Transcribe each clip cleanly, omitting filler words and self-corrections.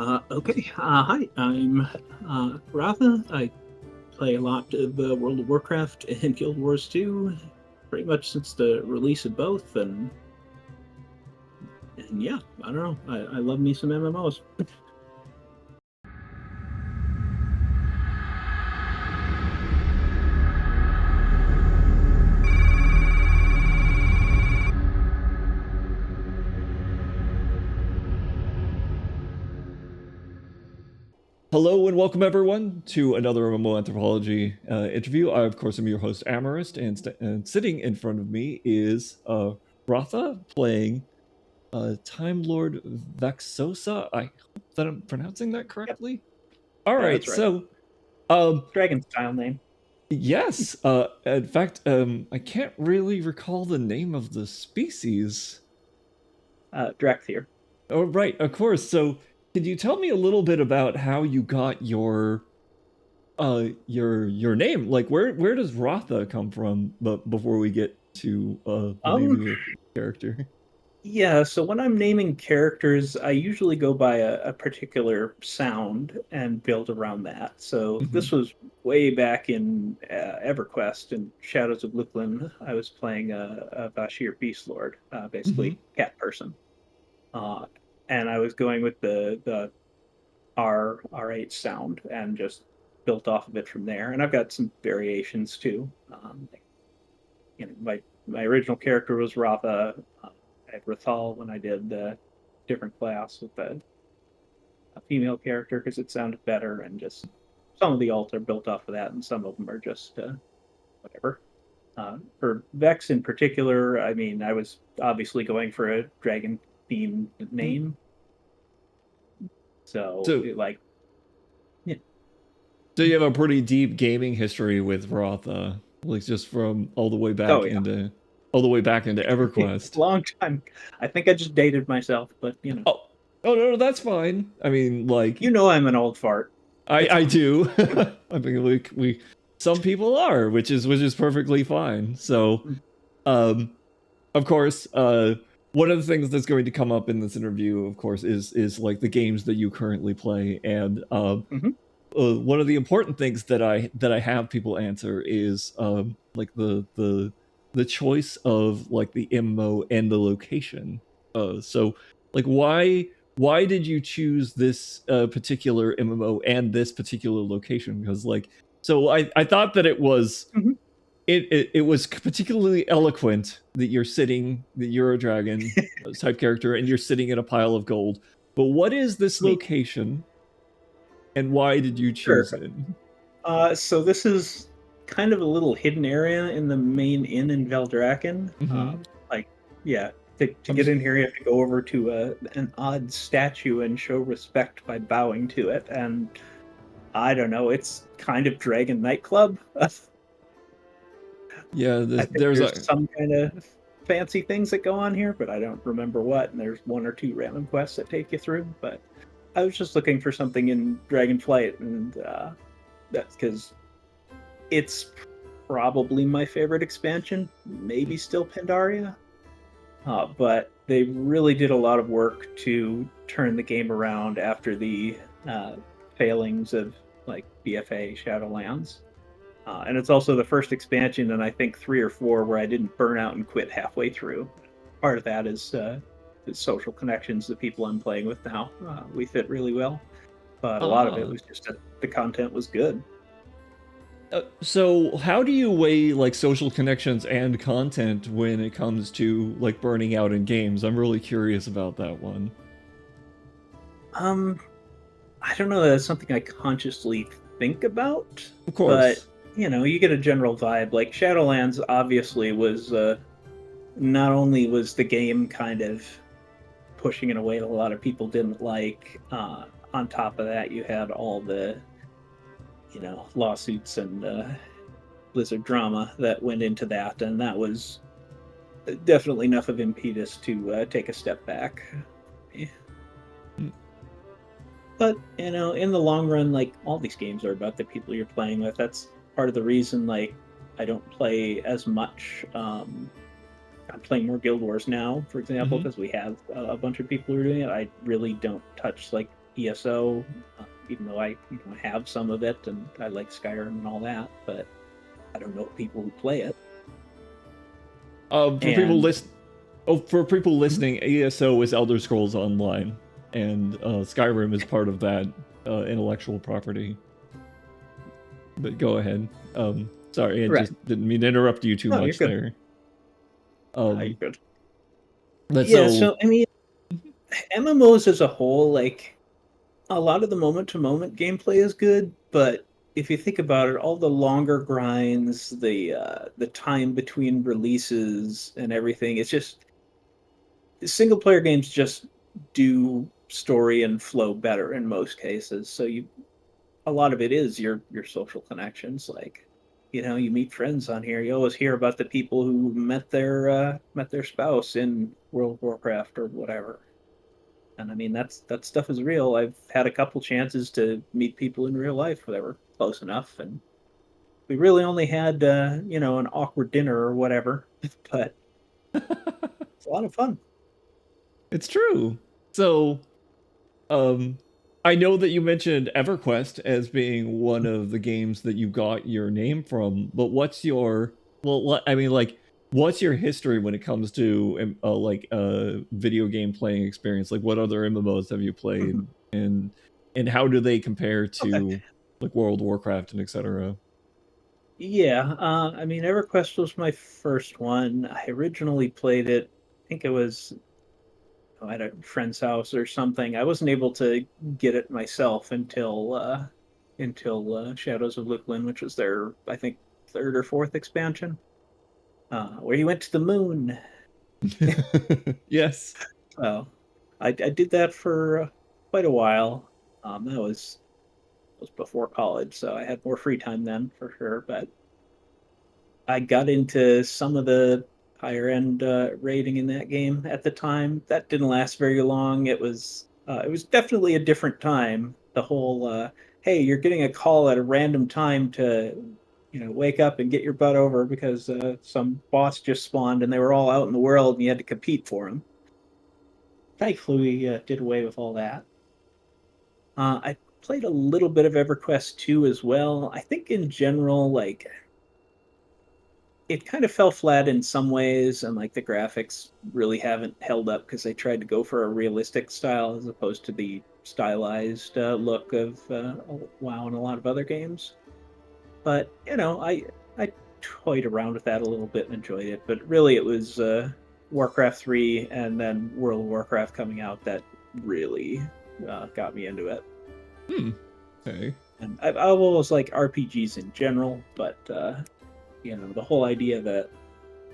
Okay. Hi, I'm Rhatha. I play a lot of World of Warcraft and Guild Wars 2, pretty much since the release of both, and yeah, I don't know. I love me some MMOs. Hello and welcome everyone to another MMO Anthropology interview. I, of course, am your host, Amarist, and sitting in front of me is Rhatha playing Time Lord Vexosa. I hope that I'm pronouncing that Yep, correctly. All yeah, right, that's right. so um, Dragon style name. yes, in fact, I can't really recall the name of the species. Dracthyr. Oh, right, of course. So, could you tell me a little bit about how you got your name? Like, where does Rhatha come from? But before we get to the name Um, of your character. yeah, so when I'm naming characters, I usually go by a particular sound and build around that. So this Hmm. was way back in EverQuest and Shadows of Luklin. I was playing a Bashir Beast Lord, Hmm. basically cat person. Uh, and I was going with the R8 sound and just built off of it from there. And I've got some variations too. My original character was Rhatha. I had Rhathal when I did the different class with a female character because it sounded better, and just some of the alts are built off of that, and some of them are just whatever. For Vex in particular, I mean, I was obviously going for a dragon themed name, so So, yeah. so you have a pretty deep gaming history with Rhatha, like just from Oh yeah, all the way back into EverQuest. long time. I think I just dated myself, but Oh, oh no, no, that's fine. I mean, like, I'm an old fart. It's I fine. do. I mean, we some people are, which is perfectly fine. So, um, of course, one of the things that's going to come up in this interview, of course, is like the games that you currently play, and Mm-hmm. one of the important things that I have people answer is like the choice of like the MMO and the location. So like why did you choose this particular MMO and this particular location? Because like so I thought that Mm-hmm. it was particularly eloquent that you're a dragon type character and you're sitting in a pile of gold. But what is this Me, location and why did you sure. choose it? So this is kind of a little hidden area in the main inn in Veldraken. Hmm. Like, yeah, to I'm get just in here, you have to go over to an odd statue and show respect by bowing to it. And I don't know, it's kind of Dragon Nightclub. yeah. I think There's there's a some kind of fancy things that go on here, but I don't remember what. And there's one or two random quests that take you through. But I was just looking for something in Dragonflight, and that's because it's probably my favorite expansion, maybe still Pandaria. But they really did a lot of work to turn the game around after the uh, failings of like BFA Shadowlands. And it's also the first expansion, and I think three or four where I didn't burn out and quit halfway through. Part of that is the social connections, the people I'm playing with now. We fit really well, but a lot of it ah. was just that the content was good. So how do you weigh like social connections and content when it comes to like burning out in games? I'm really curious about that one. Um, I don't know that it's something I consciously think about, Of but course. you get a general vibe. Like Shadowlands obviously was not only was the game kind of pushing in a way that a lot of people didn't like, on top of that you had all the, lawsuits and Blizzard drama that went into that, and that was definitely enough of impetus to take a step back. Mm. But in the long run, like all these games are about the people you're playing with. That's part of the reason, like, I don't play as much. I'm playing more Guild Wars now, for example, Hmm. because we have a bunch of people who are doing it. I really don't touch like ESO, even though I have some of it and I like Skyrim and all that, but I don't know people who play it. For people And listening, ESO is Elder Scrolls Online, and Skyrim is part of that intellectual property. But go ahead. Sorry, I just didn't mean to interrupt you too much there. You're good. But so I mean, MMOs as a whole, like a lot of the moment-to-moment gameplay is good, but if you think about it, all the longer grinds, the time between releases and everything, it's just single-player games just do story and flow better in most cases. So a lot of it is your social connections. Like, you meet friends on here. You always hear about the people who met their spouse in World of Warcraft or whatever. And I mean, that stuff is real. I've had a couple chances to meet people in real life that were close enough, and we really only had an awkward dinner or whatever, but it's a lot of fun. it's true. So, I know that you mentioned EverQuest as being one of the games that you got your name from, but what's your what's your history when it comes to video game playing experience? Like, what other MMOs have you played, and how do they compare Okay. to like World of Warcraft and etc.? Yeah, I mean, EverQuest was my first one. I originally played it, I think it was at a friend's house or something. I wasn't able to get it myself until Shadows of Luklin, which was their, I think, third or fourth expansion, where he went to the moon. Yes. So I did that for quite a while. That was before college, so I had more free time then for sure. But I got into some of the higher end rating in that game at the time. That didn't last very long. It was definitely a different time. The whole hey, you're getting a call at a random time to wake up and get your butt over because some boss just spawned and they were all out in the world and you had to compete for them. Thankfully, we did away with all that. I played a little bit of EverQuest 2 as well. I think in general, like it kind of fell flat in some ways, and like the graphics really haven't held up because they tried to go for a realistic style as opposed to the stylized look of WoW and a lot of other games. But I toyed around with that a little bit and enjoyed it. But really, it was Warcraft 3 and then World of Warcraft coming out that really got me into it. Okay. And I've always liked RPGs in general, but the whole idea that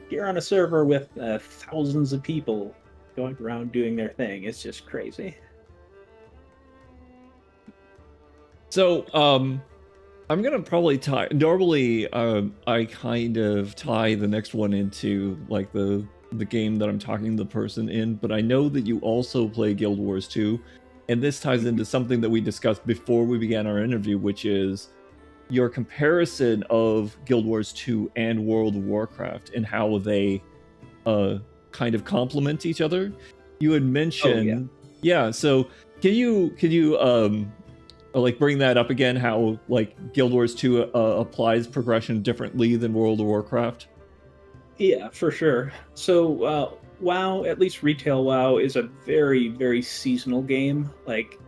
you're on a server with thousands of people going around doing their thing, it's just crazy. So, I'm gonna probably tie. Normally, I kind of tie the next one into like the game that I'm talking the person in, but I know that you also play Guild Wars 2, and this ties into something that we discussed before we began our interview, which is your comparison of Guild Wars 2 and World of Warcraft and how they kind of complement each other. You had mentioned, yeah. So can you like bring that up again? How like Guild Wars 2 applies progression differently than World of Warcraft? Yeah, for sure. So, WoW, at least retail WoW, is a very, very seasonal game. Like,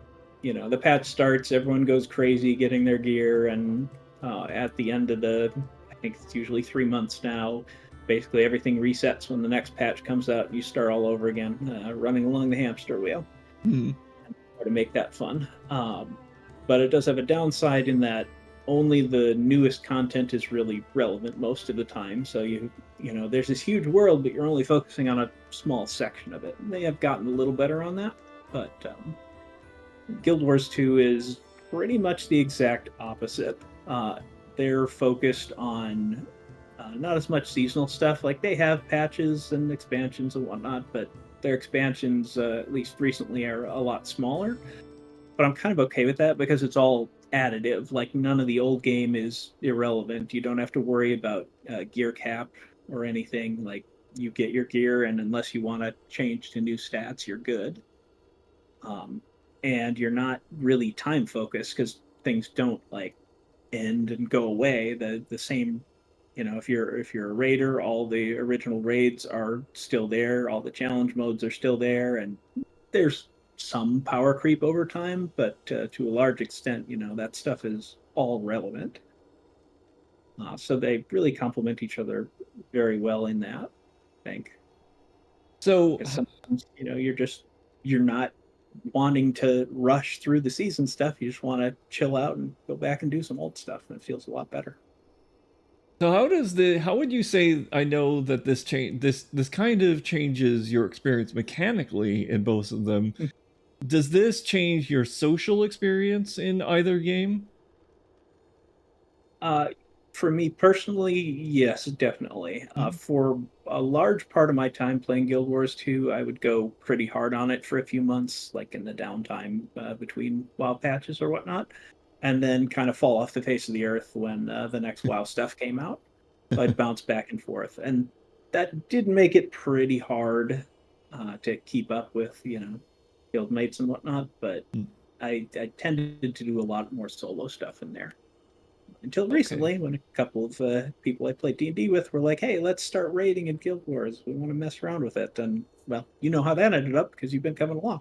the patch starts, everyone goes crazy getting their gear, and at the end of I think it's usually 3 months now, basically everything resets when the next patch comes out, and you start all over again, running along the hamster wheel. Hmm. Try to make that fun. But it does have a downside in that only the newest content is really relevant most of the time. So there's this huge world, but you're only focusing on a small section of it. And they have gotten a little better on that, but Guild Wars 2 is pretty much the exact opposite. They're focused on not as much seasonal stuff. Like they have patches and expansions and whatnot, but their expansions, at least recently, are a lot smaller. But I'm kind of okay with that because it's all additive. Like none of the old game is irrelevant. You don't have to worry about gear cap or anything. Like you get your gear, and unless you want to change to new stats, you're good. Um, and you're not really time focused because things don't like end and go away. The same, if you're a raider, all the original raids are still there, all the challenge modes are still there, and there's some power creep over time, but to a large extent, that stuff is all relevant. So they really complement each other very well in that, I think. So, Because sometimes, you're not wanting to rush through the season stuff. You just want to chill out and go back and do some old stuff, and it feels a lot better. so how would you say, I know that this kind of changes your experience mechanically in both of them. Does this change your social experience in either game? Uh, for me personally, yes, definitely. Mm. For a large part of my time playing Guild Wars 2, I would go pretty hard on it for a few months, like in the downtime between WoW patches or whatnot, and then kind of fall off the face of the earth when the next WoW stuff came out. So I'd bounce back and forth, and that did make it pretty hard to keep up with, guildmates and whatnot. But I tended to do a lot more solo stuff in there until Okay. recently when a couple of people I played D&D with were like, hey, let's start raiding in Guild Wars. We want to mess around with it. And, well, you know how that ended up because you've been coming along.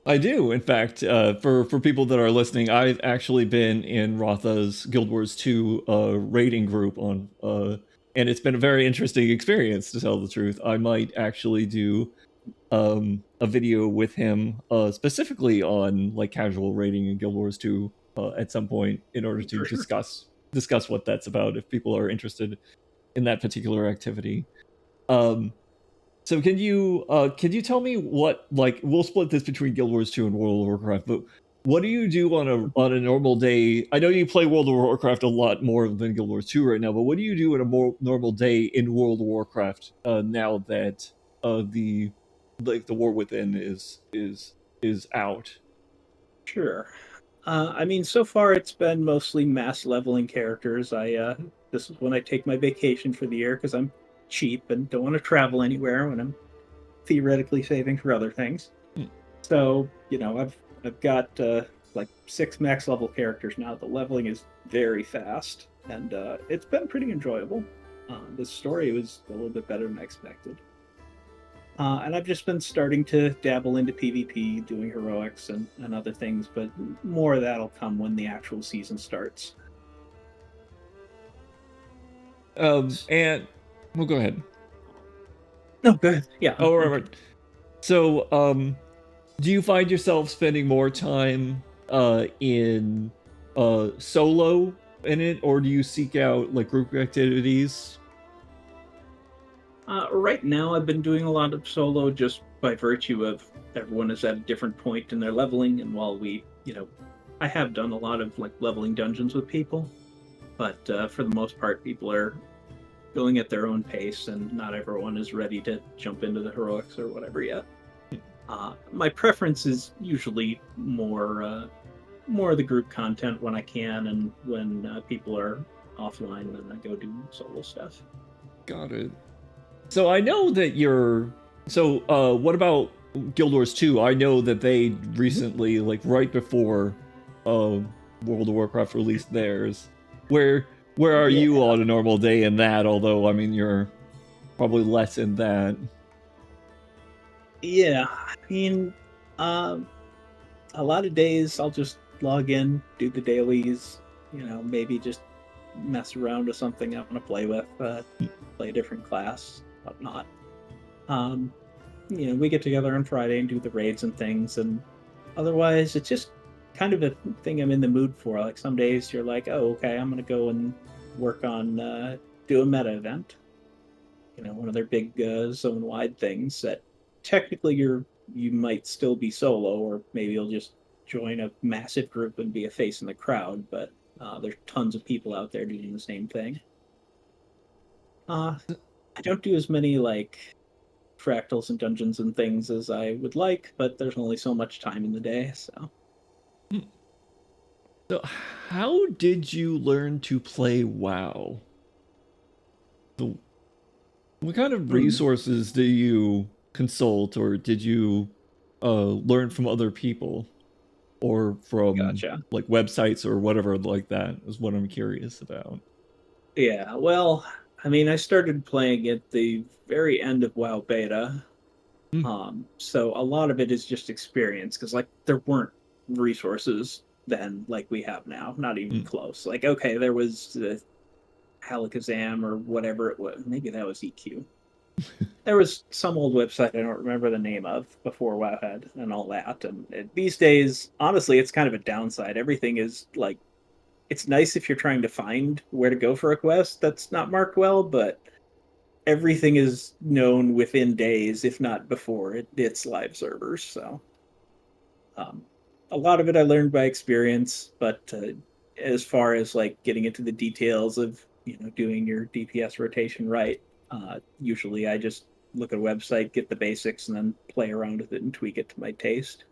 I do. In fact, for people that are listening, I've actually been in Rhatha's Guild Wars 2 rating group and it's been a very interesting experience to tell the truth. I might actually do a video with him specifically on like casual rating in Guild Wars 2 at some point in order to For sure. discuss what that's about if people are interested in that particular activity. Um, so can you tell me what, like, we'll split this between Guild Wars 2 and World of Warcraft, but what do you do on a normal day? I know you play World of Warcraft a lot more than Guild Wars 2 right now, but what do you do in a more normal day in World of Warcraft now that the the War Within is out? Sure. I mean, so far it's been mostly mass leveling characters. This is when I take my vacation for the year because I'm cheap and don't want to travel anywhere when I'm theoretically saving for other things. Hmm. So, I've got like 6 max level characters now. The leveling is very fast, and it's been pretty enjoyable. The story was a little bit better than I expected. And I've just been starting to dabble into PvP, doing heroics and other things, but more of that'll come when the actual season starts. And well, go ahead. No, good. Yeah, Oh, right, I'm right. So, do you find yourself spending more time in solo in it, or do you seek out like group activities? right now, I've been doing a lot of solo just by virtue of everyone is at a different point in their leveling, and while I have done a lot of like leveling dungeons with people, but for the most part, people are going at their own pace, and not everyone is ready to jump into the heroics or whatever yet. My preference is usually more of the group content when I can, and when people are offline, then I go do solo stuff. Got it. So I know that you're. So what about Guild Wars 2? I know that they recently, like right before World of Warcraft released theirs. Where are Yeah, you on a normal day in that? Although I mean you're probably less in that. yeah. I mean, um, a lot of days I'll just log in, do the dailies, maybe just mess around with something I want to play with, play a different class, whatnot. Um, we get together on Friday and do the raids and things, and otherwise it's just kind of a thing I'm in the mood for. Like some days you're like, oh, okay, I'm gonna go and work on do a meta event, one of their big zone wide things that technically you might still be solo, or maybe you'll just join a massive group and be a face in the crowd, but there's tons of people out there doing the same thing. uh, I don't do as many like fractals and dungeons and things as I would like, but there's only so much time in the day, so. So how did you learn to play WoW? The What kind of Hmm. resources do you consult, or did you learn from other people or from Gotcha. like websites or whatever like that is what I'm curious about. Yeah, well, I mean, I started playing at the very end of WoW beta. Mm, So a lot of it is just experience because like there weren't resources then like we have now, not even mm. close. Like, okay, there was the Alakazam or whatever it was. Maybe that was EQ. There was some old website I don't remember the name of before Wowhead and all that. And these days, honestly, it's kind of a downside. Everything is like it's nice if you're trying to find where to go for a quest that's not marked well, but everything is known within days, if not before it's live servers. So um, a lot of it I learned by experience, but as far as like getting into the details of doing your DPS rotation right, usually I just look at a website, get the basics, and then play around with it and tweak it to my taste.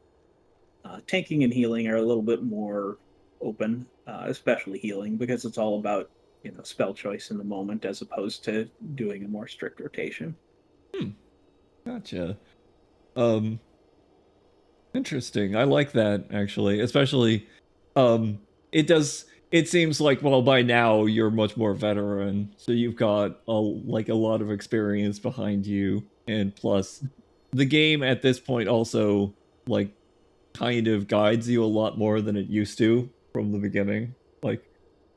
Tanking and healing are a little bit more open, especially healing, because it's all about spell choice in the moment as opposed to doing a more strict rotation. Hmm, gotcha. Um, Interesting. I like that actually, especially um it does it seems like well by now you're much more veteran, so you've got a lot of experience behind you and plus the game at this point also like kind of guides you a lot more than it used to from the beginning. Like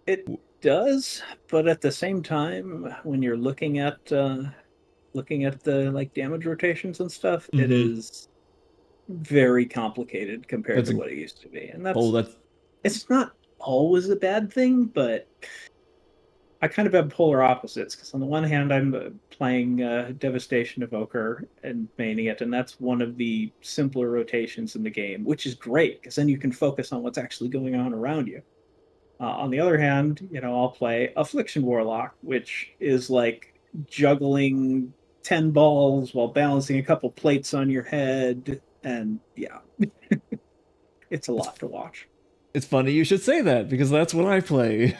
It does, but at the same time, when you're looking at the like damage rotations and stuff, it mhm. is very complicated compared That's to a what it used to be. And oh that's that's it's not always a bad thing, but I kind of have polar opposites because on the one hand, I'm playing Devastation Evoker and maining it, and that's one of the simpler rotations in the game, which is great because then you can focus on what's actually going on around you. On the other hand, I'll play Affliction Warlock, which is like juggling 10 balls while balancing a couple plates on your head. And yeah, it's a lot to watch. it's funny you should say that because that's what I play.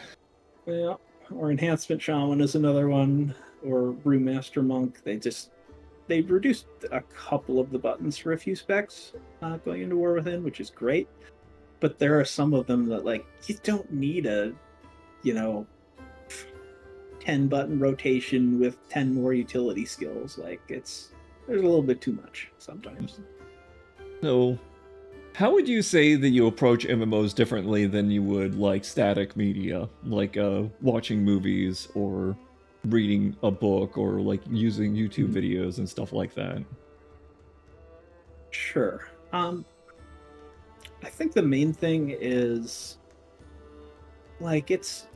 Yeah. Or Enhancement Shaman is another one, or Brewmaster Monk. They reduced a couple of the buttons for a few specs going into War Within, which is great. But there are some of them that like you don't need a you know 10 button rotation with 10 more utility skills. Like there's a little bit too much sometimes. So how would you say that you approach MMOs differently than you would like static media, like watching movies or reading a book or like using YouTube Mhm. videos and stuff like that? Sure. I think the main thing is like it's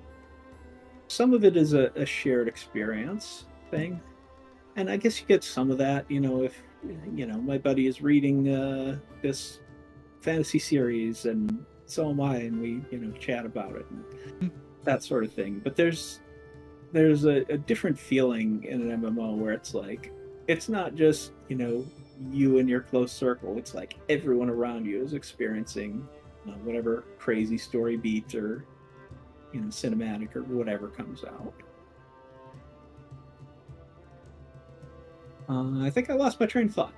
some of it is a shared experience thing. And I guess you get some of that, if my buddy is reading this fantasy series and so am I, and we chat about it and that sort of thing. But there's a different feeling in an MMO where it's like it's not just you and your close circle. It's like everyone around you is experiencing whatever crazy story beat or cinematic or whatever comes out. I think I lost my train of thought.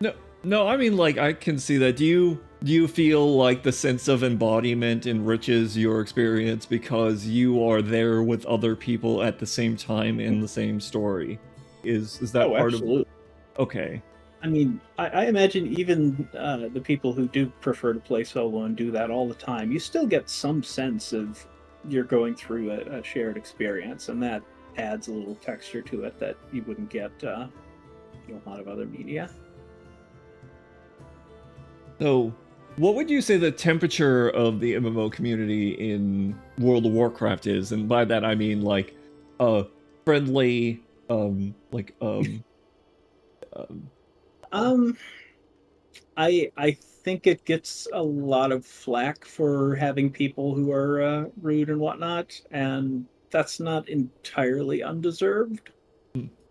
No, no, I mean like I can see that. Do you feel like the sense of embodiment enriches your experience because you are there with other people at the same time in the same story? Is that Oh, part of absolutely. okay. I mean, I imagine even the people who do prefer to play solo and do that all the time, you still get some sense of you're going through a shared experience, and that adds a little texture to it that you wouldn't get a lot of other media. So, what would you say the temperature of the MMO community in World of Warcraft is? And by that I mean like uh friendly like um Um, I think it gets a lot of flack for having people who are rude and whatnot, and that's not entirely undeserved.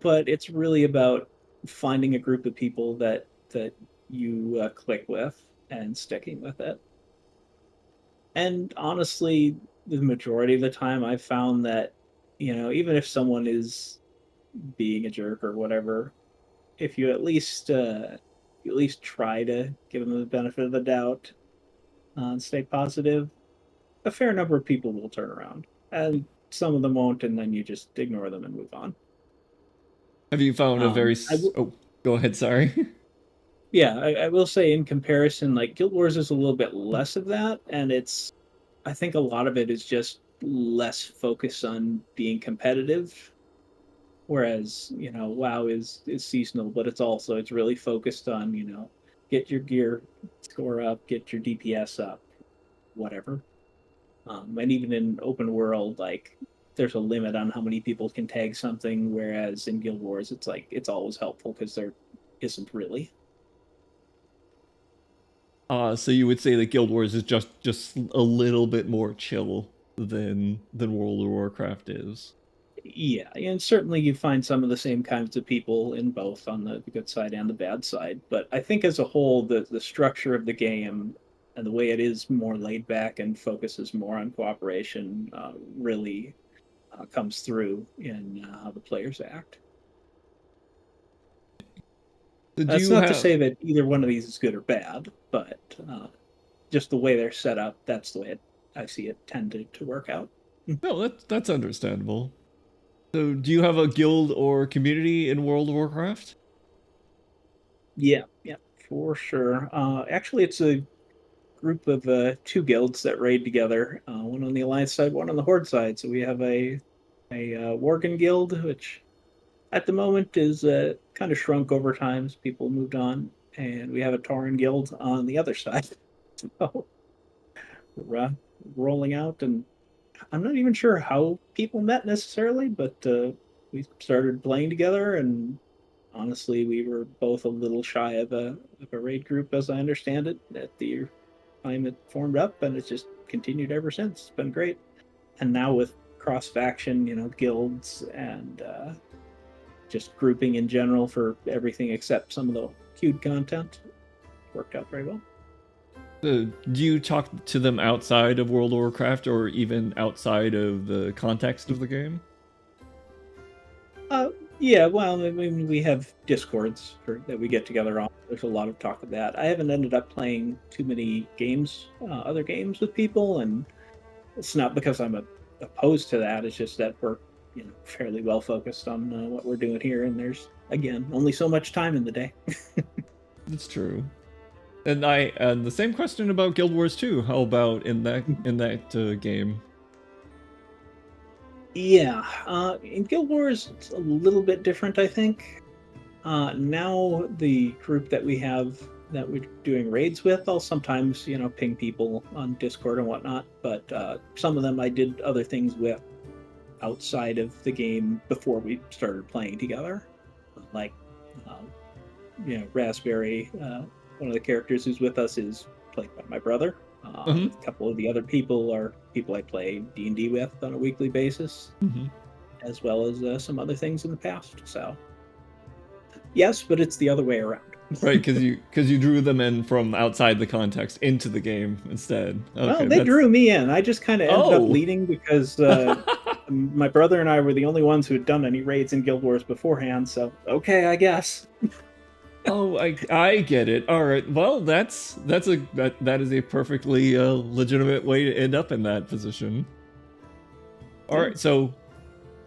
But it's really about finding a group of people that you click with and sticking with it. And honestly, the majority of the time, I've found that even if someone is being a jerk or whatever, if you at least you at least try to give them the benefit of the doubt and stay positive, a fair number of people will turn around, and some of them won't, and then you just ignore them and move on. Have you found a very I will, oh, go ahead, sorry. yeah, I will say in comparison, like Guild Wars is a little bit less of that, and I think a lot of it is just less focused on being competitive. Whereas, WoW is seasonal, but it's really focused on, get your gear score up, get your DPS up, whatever. And even in open world, like there's a limit on how many people can tag something, whereas in Guild Wars, it's like it's always helpful because there isn't really. So you would say that Guild Wars is just a little bit more chill than World of Warcraft is. Yeah, and certainly you find some of the same kinds of people in both on the good side and the bad side. But I think as a whole, the structure of the game and the way it is more laid back and focuses more on cooperation really comes through in how the players act. So do That's you not to have say that either one of these is good or bad, but just the way they're set up, that's the way I see it tended to work out. no, that's understandable. So do you have a guild or community in World of Warcraft? Yeah, yeah, for sure. Actually, it's a group of two guilds that raid together, one on the Alliance side, one on the Horde side. So we have a Worgen guild, which at the moment is kind of shrunk over time as people moved on, and we have a Tauren guild on the other side. So we're rolling out, and I'm not even sure how people met necessarily, but we started playing together, and honestly, we were both a little shy of a raid group, as I understand it, at the time it formed up, and it's just continued ever since. It's been great. And now with cross faction, guilds and just grouping in general for everything except some of the queued content, worked out very well. Do you talk to them outside of World of Warcraft or even outside of the context of the game? Uh, yeah, well, I mean, we have discords that we get together on. There's a lot of talk of that. I haven't ended up playing too many games, other games with people, and it's not because I'm opposed to that. It's just that we're, fairly well focused on what we're doing here, and there's again only so much time in the day. That's true. And the same question about Guild Wars 2. How about in that game? Yeah, in Guild Wars, it's a little bit different, I think. Now the group that we have that we're doing raids with, I'll sometimes, ping people on Discord and whatnot, but some of them I did other things with outside of the game before we started playing together. Like, um, Raspberry, one of the characters who's with us is played by my brother. Hmm. A couple of the other people are people I play D&D with on a weekly basis, Hmm. as well as some other things in the past. So, yes, but it's the other way around. Right, because you drew them in from outside the context into the game instead. Well, Okay, they that's drew me in. I just kind of ended up oh. leading because my brother and I were the only ones who had done any raids in Guild Wars beforehand. So, okay, I guess. Oh, I get it. All right. Well, that is a perfectly legitimate way to end up in that position. All Yeah. right. So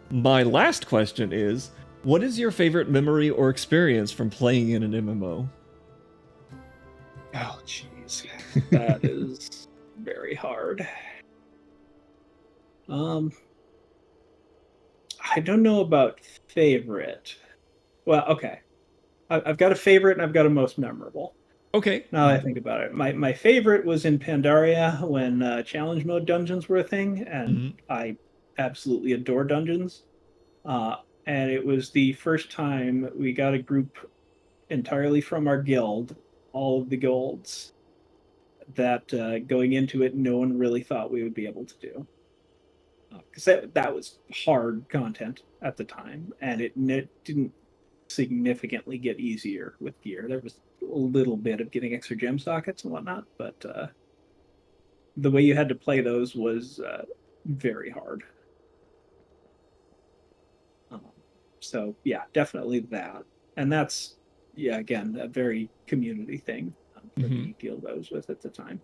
my last question is, what is your favorite memory or experience from playing in an MMO? Oh, jeez, that is very hard. Um, I don't know about favorite. Well, okay. I've got a favorite and I've got a most memorable. Okay. Now that I think about it, my favorite was in Pandaria when challenge mode dungeons were a thing, and Mhm. I absolutely adore dungeons. Uh, and it was the first time we got a group entirely from our guild, all of the golds, that going into it, no one really thought we would be able to do. Because that was hard content at the time, and it didn't significantly get easier with gear. There was a little bit of getting extra gem sockets and whatnot, but the way you had to play those was very hard. Um, so yeah, definitely that, and that's yeah, again, a very community thing for Hmm. the guild I was with at the time.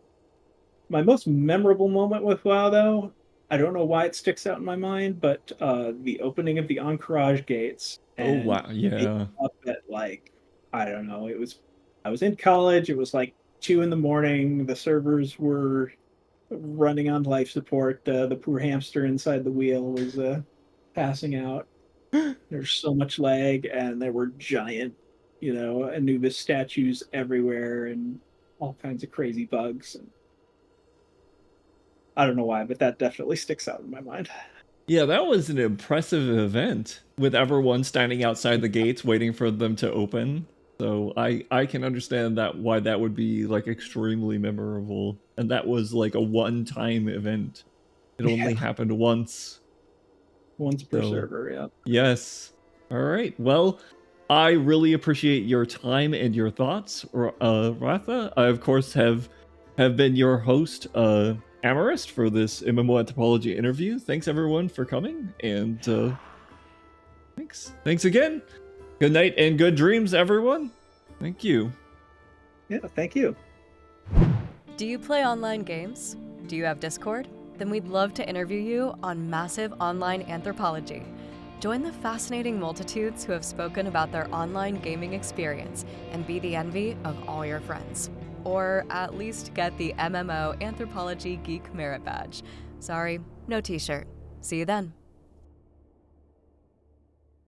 My most memorable moment with WoW, though, I don't know why it sticks out in my mind, but the opening of the Ahn'Qiraj gates Oh and wow, waking yeah. up at like, I don't know, I was in college. It was like 2 in the morning. The servers were running on life support. The poor hamster inside the wheel was passing out. There's so much lag, and there were giant, Anubis statues everywhere, and all kinds of crazy bugs. And I don't know why, but that definitely sticks out in my mind. Yeah, that was an impressive event with everyone standing outside the gates waiting for them to open. So I can understand that why that would be like extremely memorable. And that was like a one-time event. It only Yeah, happened once. once per So, server. Yeah. yes. All right. Well, I really appreciate your time and your thoughts, Rhatha. I of course have been your host, Amarist, for this MMO anthropology interview. Thanks everyone for coming, and thanks again. Good night and good dreams, everyone. Thank you. Yeah. Thank you. Do you play online games? Do you have Discord? Then we'd love to interview you on Massive Online Anthropology. Join the fascinating multitudes who have spoken about their online gaming experience and be the envy of all your friends. Or at least get the MMO Anthropology Geek Merit Badge. Sorry, no t-shirt. See you then.